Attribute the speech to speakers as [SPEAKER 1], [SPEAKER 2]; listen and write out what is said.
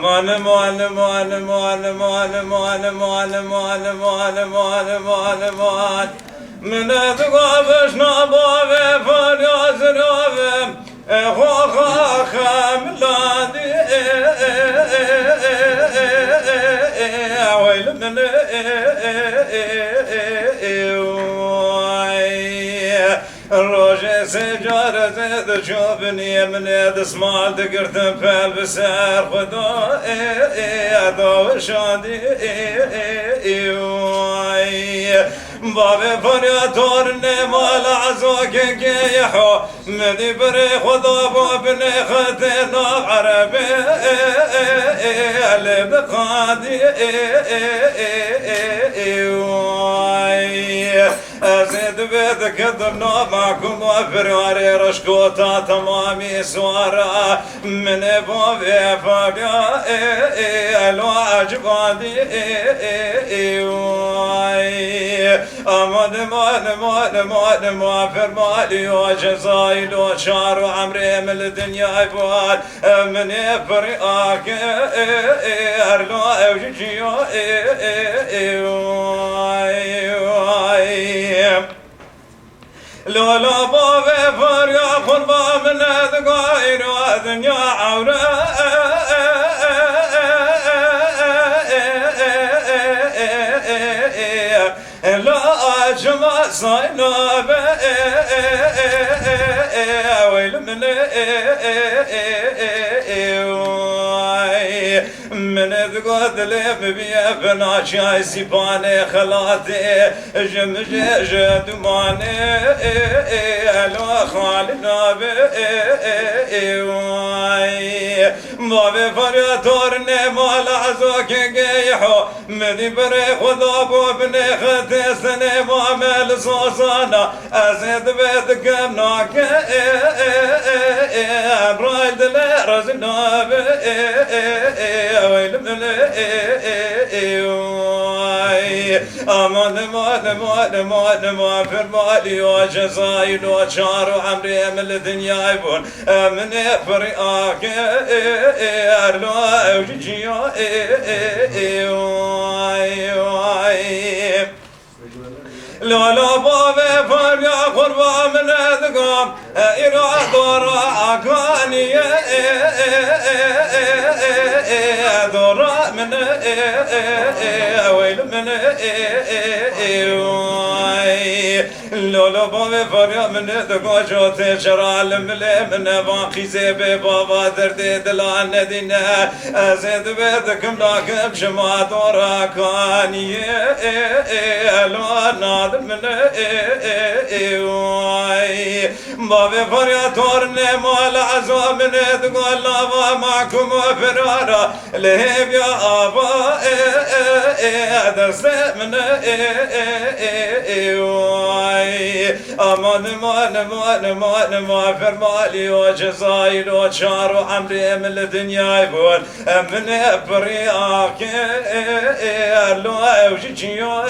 [SPEAKER 1] معلم معلم معلم معلم معلم معلم معلم معلم معلم معلم معلم معلم من ذقابش نبابي فرياز نوبي خوخا خملادي ويل من روجي سجارة زيد شوفني من يد سمال دقرت بال بسار خدو دو شادي بابي فرياتور نمال عزوك كيحو مدي بري خدو بابني ختنا عربي اللي بقادي أزيد بيتك الضمنا معكم وفراري رشكوتا تمامي سوارا من بوبي فابيا لو عجبادي أمد مال مال مال موافر مالي وجزاي لو شار وعمري من الدنيا يبوال من يفرقاك أرلو أوجيو لولا بابي فريا خربا من ذقاير ودنيا عورا لا جمع صيناب ويل من ذقود لب بيا بنا شاي سيباني خلاتي جمجج دماني لو خالنا بابي فرياتور نمال عزوك قيحو مدي بري خذابو بني ختسني مامل صوصانا أزيد بيتك مناك برايد لرزنا ويل من أمان مان مان مان ما في المالي وجزايل وشار وعمري من الدنيا يبون من فريقك أرلو أوجيو لولا بابي فريا قربا من ذقام إرادور أكاني دورا من ويل من لولا بابي فريا من ذقام جوتي شرال ملي من باقي زيبي بابا دردي دلان دينا أزيد بيدكم لكم شما دورا كاني لو من بابي فرياتور نمال عزو من تقول لا معكم وفرارا لهيب يا أبا دست من أمان مان مان مان ما في مالي وجزايل وشار وعمري من الدنيا يبون من فرياك لو أوجيو